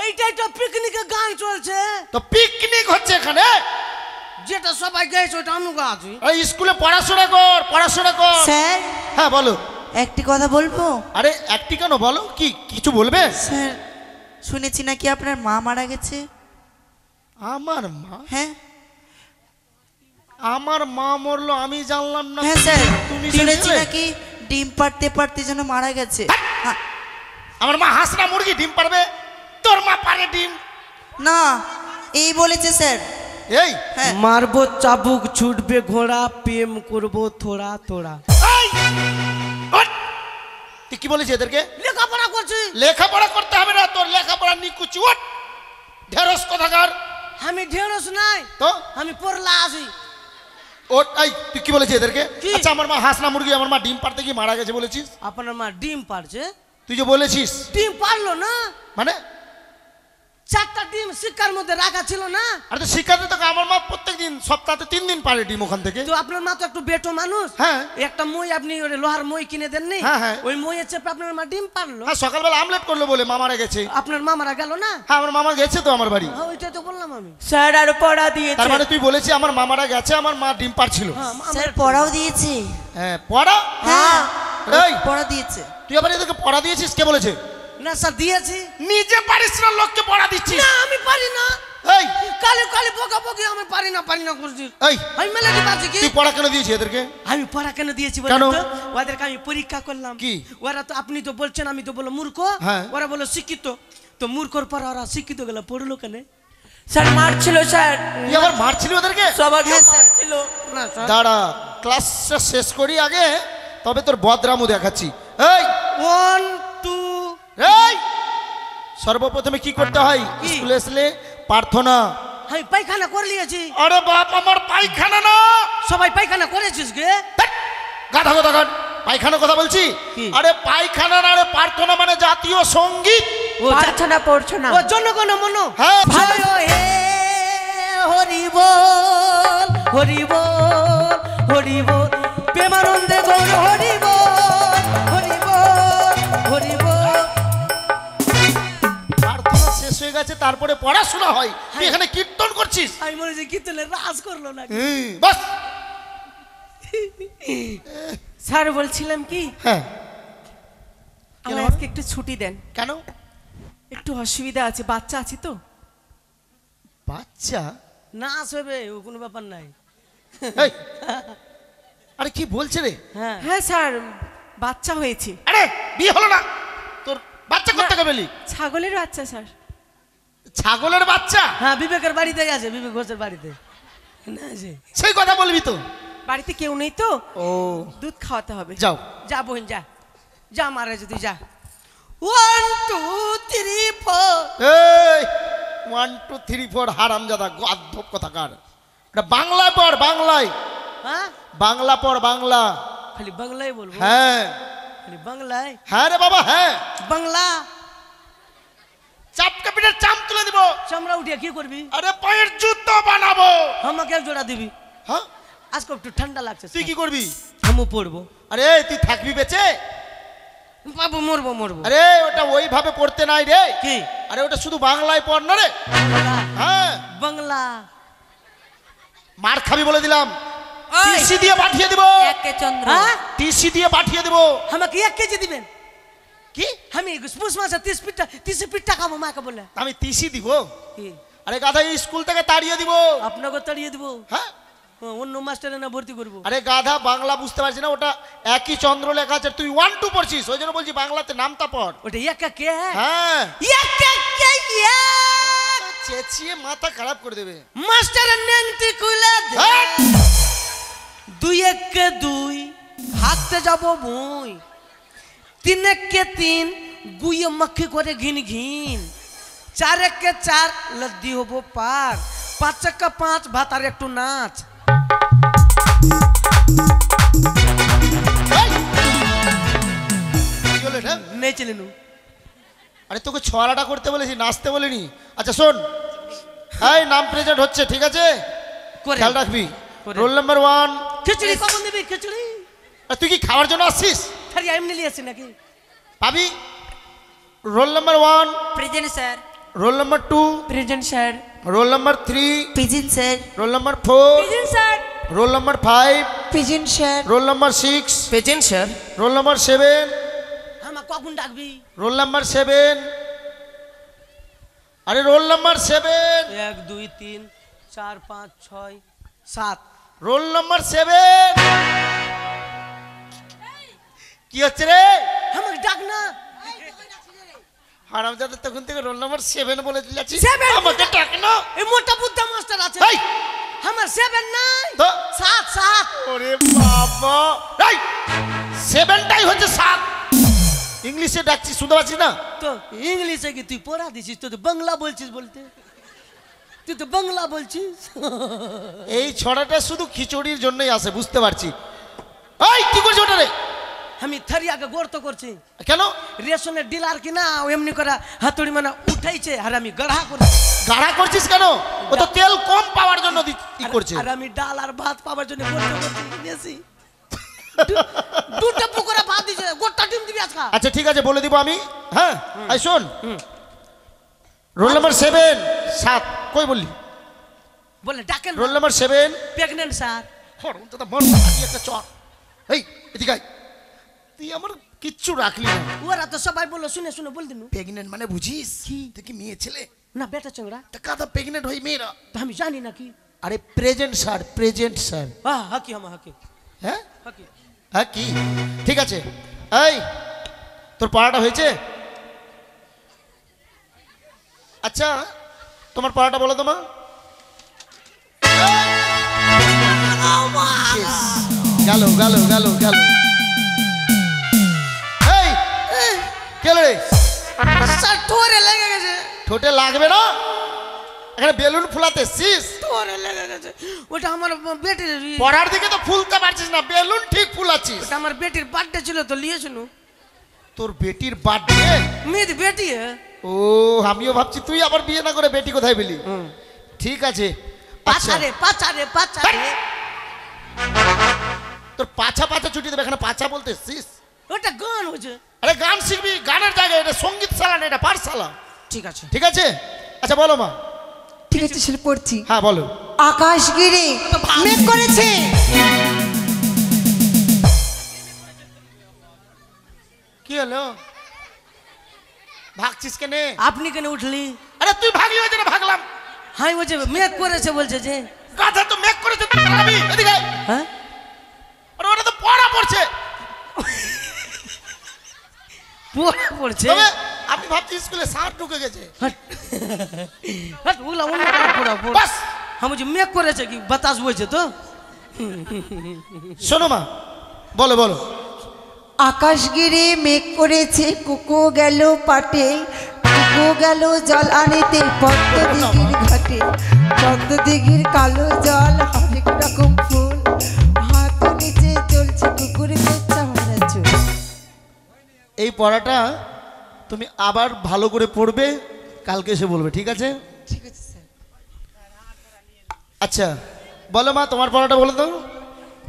এইটাই তো পিকনিকে গান চলছে। তো পিকনিক হচ্ছে এখানে? যেটা সবাই গেছে ওটা আমি গাছি। এই স্কুলে পড়াশোনা কর, পড়াশোনা কর। স্যার হ্যাঁ বলো। একটি কথা বলবো? আরে একটি কেন, বলো। কি কিছু বলবে? স্যার শুনেছি নাকি আপনার মা মারা গেছে। আমার মা? হ্যাঁ আমার মা মরলো, আমি জানলাম না। হ্যাঁ স্যার, তুমি শুনেছি শুনলে? নাকি ডিম পাড়তে পাড়তে যেন মারা গেছে। হ্যাঁ, আমার মা হাঁস না মুরগি ডিম পারবে? তোর মা পারে ডিম? না, এই বলেছে স্যার। এই, হ্যাঁ মারবো চাবুক, ছুটবে ঘোড়া, প্রেম করবো থোড়া থোড়া। এই, ওঠ! তুই কি বলেছিস এদেরকে? লেখাপড়া করছি। লেখাপড়া করতে হবে না, তোর লেখাপড়া নিকুচি। ওঠ! ঢেরস কথাকার। আমি ঢেঁড়স নাই, তো আমি পড়লা আছি। ওঠ! এই, তুই কি বলেছিস এদেরকে? কি? আচ্ছা, আমার মা হাঁস না মুরগি, আমার মা ডিম পারতে গিয়ে মারা গেছে বলেছিস? আপনার মা ডিম পারছে? তুই যে বলেছিস, ডিম পারলো না, মানে 4টা ডিম শিক্ষার মধ্যে রাখা ছিল না। আর তো শিক্ষাতে তো আমার মা প্রত্যেক দিন সপ্তাহে 3 দিন পারে ডিম ওখান থেকে। তো আপনার মা তো একটু বেটো মানুষ। হ্যাঁ। একটা মই আপনি ওই লোহার মই কিনে দেননি? হ্যাঁ, হ্যাঁ। ওই মইয়ের চেপে আপনার মা ডিম পারলো। হ্যাঁ, সকালবেলা আমলেট করলো বলে মা মারা গেছে। আপনার মা মারা গেল না? হ্যাঁ, আমার মামা গেছে তো আমার বাড়ি। হ্যাঁ, ওইটাই তো বললাম আমি। স্যার আর পড়া দিয়েছে। তার মানে তুই বলেছি আমার মা মারা গেছে, আমার মা ডিম পারছিল। হ্যাঁ, স্যার পড়াও দিয়েছে। হ্যাঁ, পড়া? হ্যাঁ এই, পড়া দিয়েছে। তুই আবার এদেরকে পড়া দিয়েছিস? কে বলেছে? না স্যার দিয়েছি। নিজে পারিস না, লোককে পড়া দিচ্ছিস? না আমি পারি না। এই, কালি কালি বকা বকি আমি পারি না করছি। এই, আমি মেলাতে পারছি কি? তুই পড়া কেন দিয়েছিস এদেরকে? আমি পড়া কেন দিয়েছি কেন? বলেন তো? ওদেরকে আমি পরীক্ষা করলাম। কি? ওরা তো, আপনি তো বলছেন, আমি তো বললাম মূর্খ। হ্যাঁ। ওরা বললো শিক্ষিত। তো মূর্খর পর ওরা শিক্ষিত গেল, পড়লো কেন? স্যার মারছিল স্যার, তুই আবার মারছিলি ওদেরকে? সবাইকে হ্যাঁ, স্যার। মারছিল। না স্যার। দাঁড়া, ক্লাসটা শেষ করি আগে, তবে তোর বদরামু দেখাচ্ছি। এই, 1 2 এই, সর্বপ্রথমে কি করতে হয় কি? স্কুলে আসলে? প্রার্থনা। আমি পায়খানা করে নিয়েছি। আরে বাপ, আমার পায়খানা না। সবাই পায়খানা করেছিস গে? ধ্যাৎ, গাধা কথা গান, পায়খানা কথা বলছি। কি? আরে পায়খানা না রে, প্রার্থনা মানে জাতীয় সঙ্গীত। ও পারছো না, পড়ছো না। ও জনগণ মন। হ্যাঁ, জয় হে হরি বল, হরিব হরিব প্রেমানন্দে গৌর হরিব হরিব হরিব। প্রার্থনা শেষ হয়ে গেছে, তারপরে পড়াশোনা হয়, তুই এখানে কীর্তন করছিস। আমি মনে হচ্ছে কীর্তনের রাজ করলো না। বাস। স্যার বলছিলাম কি হ্যাঁ, আমার আজকে একটু ছুটি দেন, কেন? একটু অসুবিধা আছে, বাচ্চা আছে তো। বাচ্চা? না আসবে, ও কোনো ব্যাপার নাই। এই, আরে কি বলছে রে? হ্যাঁ হ্যাঁ স্যার, বাচ্চা হয়েছে। আরে বিয়ে হলো না তোর, বাচ্চা করতে গেলি? ছাগলের বাচ্চা স্যার। ছাগলের বাচ্চা? হ্যাঁ, বিবেকের বাড়িতে আছে, বিবেক ঘোষের বাড়িতে না আছে। সেই কথা বলবি তো? বাড়িতে কেউ নেই তো, ও দুধ খাওয়াতে হবে। যাও। যা বোন যা, যা মারা যদি যা। 1 2 3 4। এই 1 2 3 4 হারামজাদা গাধব কথাকার। এটা বাংলায় পড়, বাংলায়। হ্যাঁ, বাংলা পড়, বাংলা। খালি বাংলায় বলবো? হ্যাঁ খালি বাংলায়? হ্যাঁ রে বাবা, হ্যাঁ। বাংলা চাপকা পিঠের চাম তুলে দিব। চামড়া উঠিয়ে কি করবি? আরে পায়ের জুতো বানাবো। আমাকে এক জোড়া দিবি? হ্যাঁ, আজকে একটু ঠান্ডা লাগছে। তুই কি করবি? আমি পড়বো। আরে তুই থাকবি বেঁচে? বাবু মরবো মরবো। আরে ওটা ওইভাবে পড়তে নাই রে। কি? আরে ওটা শুধু বাংলায় পড় না রে। বাংলা হ্যাঁ, বাংলা। মার খাবি বলে দিলাম। টিসি দিয়ে পাঠিয়ে দেব। একে চন্দ্র হ্যাঁ, টিসি দিয়ে পাঠিয়ে দেব। আমাকে 1 কেজি দিবেন? কি? আমি পুষ মাসে 30 পিঠটা খাবো মাকে বলে। আমি টিসি দিব? কি? আরে গাধা, এই স্কুল থেকে তাড়িয়ে দিব। আপনাকে তাড়িয়ে দিব? হ্যাঁ, অন্য মাস্টারে না ভর্তি করবো? আরে গাধা, বাংলা বুঝতে পারছি না, ওটা একই চন্দ্র লেখা আছে, তুই 1 2 পড়ছিস, ওই জন্য বলছি বাংলাতে নামটা পড়। ওটা একা কে? হ্যাঁ, একা কে? চেঁচিয়ে মাথা খারাপ করে দেবে। মাস্টারের নেংটি খুলে দে। হ্যাঁ। 2 1 2 হাতে যাব বই। 3 1 3 গুয়ে মক্খি করে ঘিন ঘিন। 4 1 4 লদ্দি হবো পার। 5 1 5 ভাতার একটু নাচ। এই! কি হলো এটা? নেচে নু। আরে তোকে ছড়াটা করতে বলেছি, নাচতে বলিনি। আচ্ছা শোন, এই নাম প্রেজেন্ট হচ্ছে, ঠিক আছে? করে খেয়াল রাখবি। করে। Role number 1। খিচুড়ি কখন দিবি? খিচুড়ি তুই কি খাওয়ার জন্য আসছিস? খালি এমনি নিয়ে আসছি নাকি? পাবি। Roll number 1, present sir roll number 2, present sir. Roll number 3, present sir roll number 4, present sir. Roll number 5, present sir. Roll number 6, present sir. Roll number 7, আমার কখন ডাকবি? Roll number 7। আরে রোল নাম্বার 7, 1 2 3 4 5 6 7। Role number 7। কি হচ্ছে রে? আমাকে ডাক না। হারামজাদা, তখন থেকে রোল নাম্বার 7 বলে দিলাছি। 7? আমাকে ডাক না। এই মোটা বুদ্ধা মাস্টার আছে। এই! আমার 7 নাই তো 7 7। ওরে বাবা, এই 7টাই হচ্ছে 7। ইংলিশে ডাকছি, শুনতে পাচ্ছিস না? তো ইংলিশে কি তুই পড়া দিছিস? তো বাংলা বলছিস বলতে, তুই তো বাংলা বলছিস। এই ছড়াটা শুধু খিচুড়ির জন্যই আসে, বুঝতে পারছি। এই কি করছিস ওটা রে? আমি থারিয়াকে গর্ত করছি। কেন? রেশনের ডিলার কিনা এমনি করে হাতুড়ি মানে উঠাইছে, আর আমি গড়া করছি। গাড়া করছিস কেন? ও তো তেল কম পাওয়ার জন্য কি করছে? আর আমি ডাল আর ভাত পাওয়ার জন্য গর্ত করছি নিয়েছি। দুটো পুকুরে ভাত দিছে, গোটা ডিম দিবি আজকে। আচ্ছা ঠিক আছে, বলে দিব আমি। হ্যাঁ, এই শোন, রোল নাম্বার 7 7 কই বললি? বলে ডাকেন রোল নাম্বার 7। Pregnant sir. দাদা মন আজকে একটা চর। এই এদিকে আয়। তুই আমার কিচ্ছু রাখলি না। ওরা তো সবাই বললো, শুনে শুনে বল দিনু। প্রেগনেন্ট মানে বুঝিস? তুই কি মেয়ে ছেলে? না বেটা চংড়া। তা কাদা প্রেগনেন্ট হই মেয়েরা? তো আমি জানি নাকি। আরে প্রেজেন্ট স্যার, প্রেজেন্ট স্যার। হাকি আমার হাকি হ্যাঁ হাকি। হ্যাঁ কি? ঠিক আছে। এই তোর পড়াটা হয়েছে? আচ্ছা তোমার পড়াটা বলো তো মা। গেল গেল গেল গেল। এই কে রে? স্যার ঠোরে লেগে গেছে। ঠোঁটে লাগবে না, এখানে বেলুন ফুলাতে এসছিস? ঠোরে লেগে গেছে। ওটা আমার বেটির, পড়ার দিকে তো ফুলতে পারছিস না, বেলুন ঠিক ফুলাচ্ছিস। ওটা আমার বেটির বার্থডে ছিল তো লিয়েছিল। তোর বেটির বার্থডে? মেয়ের বেটি। ও আমিও ভাবছি তুই আবার বিয়ে না করে বেটি কোথায় পেলি। ঠিক আছে, পাছারে পাছারে পাছারে তোর পাছা পাছা ছুটি দেবে, এখানে পাছা বলতে এসছিস? ওটা গান হচ্ছে। আরে গান শিখবি, গানের জায়গায়, এটা সঙ্গীত শালা না, এটা পাঠশালা। ঠিক আছে। ঠিক আছে, আচ্ছা বলো মা। ঠিক আছে শুরু পড়ছি। হ্যাঁ বলো। আকাশ ঘিরে মেঘ করেছে, কি হলো, ভাগছিস কেনে? আপনি কেন উঠলি? আরে তুই ভাগলি ওই জন্য ভাগলাম। হাই বলছে মেঘ করেছে, বলছে যে গাধা তো মেঘ করেছে, তুই ভাগবি। এদিকে আয়। হ্যাঁ আরে ওটা তো পড়া পড়ছে। পড়া পড়ছে। তবে আমি ভাবছি স্কুলে সার ঢুকে গেছে। হাট। হাট, ওগুলা অন্য কোনো পড়া পড়। বাস আমি বলছি মেঘ করেছে কি বাতাস বইছে তো। শোনো মা, বলো বলো। আকাশ ঘিরে মেঘ করেছে, কুকু গেল পাটে, কুকু গেল জল আনিতে পদ্ম দিঘির ঘাটে, পদ্ম দিঘির কালো জল হরেক রকম ফুল, হাত নিচে চলছে কুকুর বেচা ভরা চুল। এই পড়াটা তুমি আবার ভালো করে পড়বে, কালকে এসে বলবে, ঠিক আছে? ঠিক আছে স্যার। আচ্ছা বলো মা, তোমার পড়াটা বলো তো।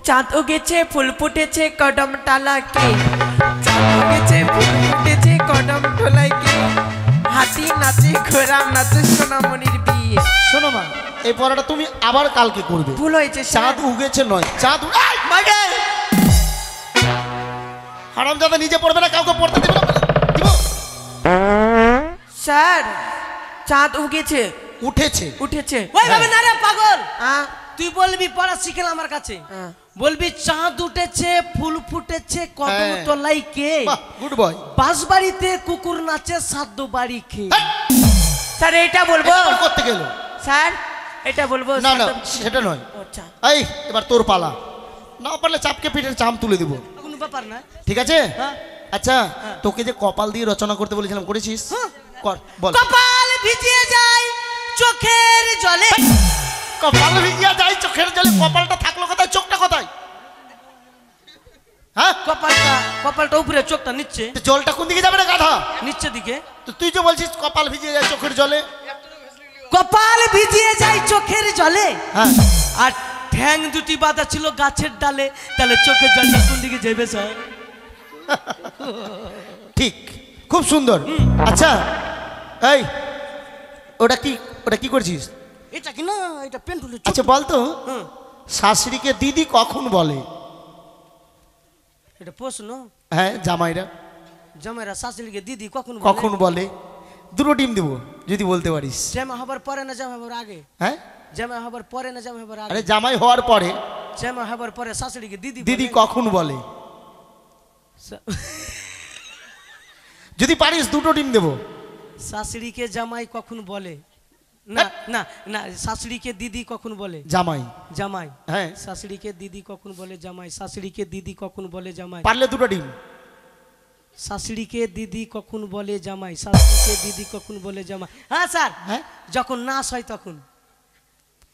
চাঁদ উগেছে ফুল ফুটেছে কদম টালাকে, চাঁদ উগেছে ফুল ফুটেছে কদম টোলাকে, হাতি নাচে ঘোড়া নাচে সোনামণির বিয়ে। শোনো মা, এই পড়াটা তুমি আবার কালকে করবে। ভুল হয়েছে চাঁদ উগেছে নয়, চাঁদ হারাম দাদা নিজে পড়বে না, কাউকে পড়তে দেবে না। দিব? স্যার চাঁদ উগেছে উঠেছে। উঠেছে। ওই ভাবে না রে পাগল, আহ, তুই বলবি পড়া শিখে আমার কাছে। হ্যাঁ। বলবি চাঁদ উঠেছে ফুল ফুটেছে কদম হ্যাঁ। তলাই কে, বাহ, গুড বয়। বাস বাড়িতে কুকুর নাচে সাধ্য বাড়ি খেয়ে। স্যার এটা বলবো? এবার করতে গেল স্যার এটা বলবো? না না, স্যার, সেটা নয়। আচ্ছা এই এবার তোর পালা, না পারলে চাপকে পিঠের চাম তুলে দিব, কোনো ব্যাপার না। ঠিক আছে? হ্যাঁ। আচ্ছা তোকে যে কপাল দিয়ে রচনা করতে বলেছিলাম, করেছিস? হ্যাঁ। কর, বল। কপাল ভিজিয়ে যায় চোখের জলে। কপাল ভিজিয়া যায় চোখের জলে, কপালটা থাকলো কোথায়, চোখটা কোথায়? হ্যাঁ, কপালটা উপরে, চোখটা নিচ্ছে তো জলটা কোন দিকে যাবে রে গাধা? নিচে দিকে। তো তুই যে বলছিস কপাল ভিজিয়ে যায় চোখের জলে। কপাল ভিজিয়ে যায় চোখের জলে, হ্যাঁ, আর ঠ্যাং দুটি বাঁধা ছিল গাছের ডালে, তাহলে চোখের জলটা কোন দিকে যাবে স্যার? ঠিক, খুব সুন্দর। আচ্ছা এই ওটা কি করছিস? এটা কি না, এটা পেন্টুলের। আচ্ছা বলতো, হুম, শাশুড়িকে দিদি কখন বলে? এটা প্রশ্ন। হ্যাঁ, জামাইরা জামাইরা শাশুড়িকে দিদি কখন কখন বলে? দুটো ডিম দেবো যদি বলতে পারিস। জামা হবার পরে না জামা হবার আগে? হ্যাঁ, জামা হবার পরে না জামা হবার আগে? আরে জামাই হওয়ার পরে জামা হবার পরে শাশুড়িকে দিদি দিদি বলে। কখন বলে? যদি পারিস দুটো ডিম দেবো। শাশুড়িকে জামাই কখন বলে? না না না, শাশুড়িকে দিদি কখন বলে? জামাই। জামাই। হ্যাঁ, শাশুড়িকে দিদি কখন বলে? জামাই। শাশুড়িকে দিদি কখন বলে? জামাই। পারলে দুটো ডিম। শাশুড়িকে দিদি কখন বলে? জামাই। শাশুড়িকে দিদি কখন বলে? জামাই। হ্যাঁ স্যার, হ্যাঁ, যখন নাশ হয় তখন।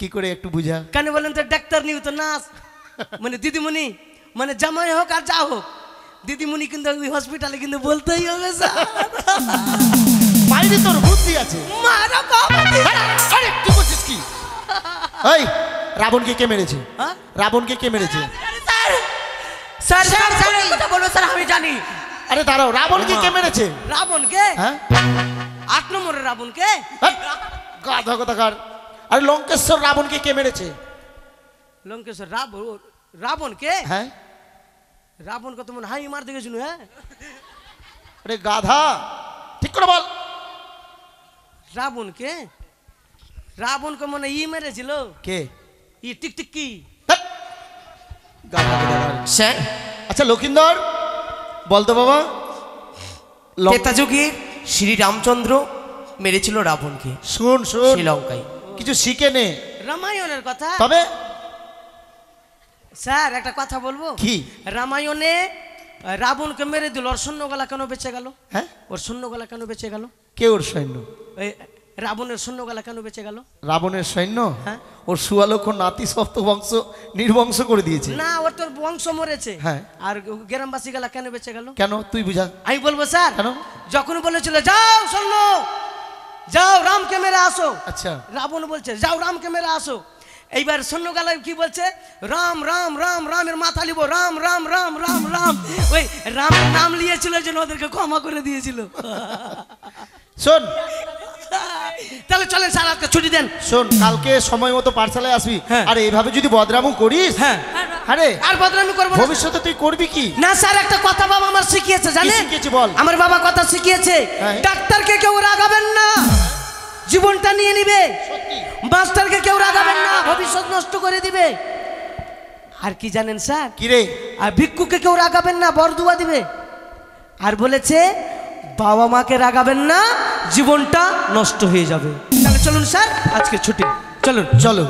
কি করে একটু বুঝা। কেন বলেন তো? ডাক্তার নিউ তো নাশ মানে দিদিমণি, মানে জামাই হোক আর যা হোক, দিদিমণি কিন্তু ওই হসপিটালে কিন্তু বলতেই হবে স্যার। বাইরে তোর বুদ্ধি আছে। মারা বাবা দি। আরে তুই করছিস কি? এই রাবণকে কে মেরেছে? হ্যাঁ? রাবণকে কে মেরেছে? স্যার স্যার স্যার এই কথা বলবো স্যার, আমি জানি। আরে দাঁড়াও, রাবণকে কে মেরেছে? রাবণকে? হ্যাঁ, 8 নম্বরের রাবণকে। হ্যাঁ, গাধা কথাকার। আরে লঙ্কেশ্বর রাবণকে কে মেরেছে? লঙ্কেশ্বর রাবণকে? হ্যাঁ, রাবণকে তো মনে হাই মার দেখেছিল। হ্যাঁ, আরে গাধা, ঠিক করে বল। রাবণকে মনে মেরেছিল। কে? টিকটিকি। হ্যাঁ, গাধা কথাকার। স্যার আচ্ছা লক্ষিন্দর বলতো বাবা, ত্রেতাযুগে শ্রী রামচন্দ্র মেরেছিল রাবণকে শুন শুন, শ্রীলঙ্কায়। কিছু শিখে নে। রামায়ণের কথা। তবে স্যার একটা কথা বলবো কি? রামায়ণে রাবণকে মেরে দিল, ওর সৈন্যগলা কেন বেঁচে গেল? হ্যাঁ, ওর সৈন্যগলা কেন বেঁচে গেল? কে ওর সৈন্য? এই রাবণের সৈন্যগলা কেন বেঁচে গেল? রাবণের সৈন্য? হ্যাঁ। ওর 16 লক্ষ নাতি সপ্ত বংশ নির্বংশ করে দিয়েছে। না, ওর তোর বংশ মরেছে। হ্যাঁ। আর গ্রামবাসী গেলা কেন বেঁচে গেল? কেন তুই বুঝা। আমি বলবো স্যার, কেন? যখন বলেছিল যাও সৈন্য যাও রামকে মেরে আসো, আচ্ছা, রাবণ বলছে যাও রামকে মেরে আসো, এইবার শূন্য গলায় কি বলছে? রাম রাম রাম রামের মাথা লিব, রাম রাম রাম রাম রাম। ওই রামের নাম লিয়েছিল যেন ওদেরকে ক্ষমা করে দিয়েছিল। শোন তাহলে চলেন স্যার, আজকে ছুটি দেন। শোন, কালকে সময় মতো পাঠশালায় আসবি। হ্যাঁ। আর এইভাবে যদি বদনামও করিস, হ্যাঁ আরে আর বদনামি করবো না। ভবিষ্যতে তুই করবি কি? না স্যার, একটা কথা বাবা আমার শিখিয়েছে জানেন? শিখিয়েছে বল? আমার বাবা কথা শিখিয়েছে, হ্যাঁ। ডাক্তারকে কেউ রাগাবেন না, জীবনটা নিয়ে নিবে। মাস্টারকে কেউ রাগাবেন না, ভবিষ্যৎ নষ্ট করে দিবে। আর কি জানেন স্যার? কি রে? আর ভিক্ষুকে কেউ রাগাবেন না, বরদুয়া দিবে। আর বলেছে বাবা মাকে রাগাবেন না, জীবনটা নষ্ট হয়ে যাবে। তাহলে চলুন স্যার, আজকে ছুটি, চলুন। চলো।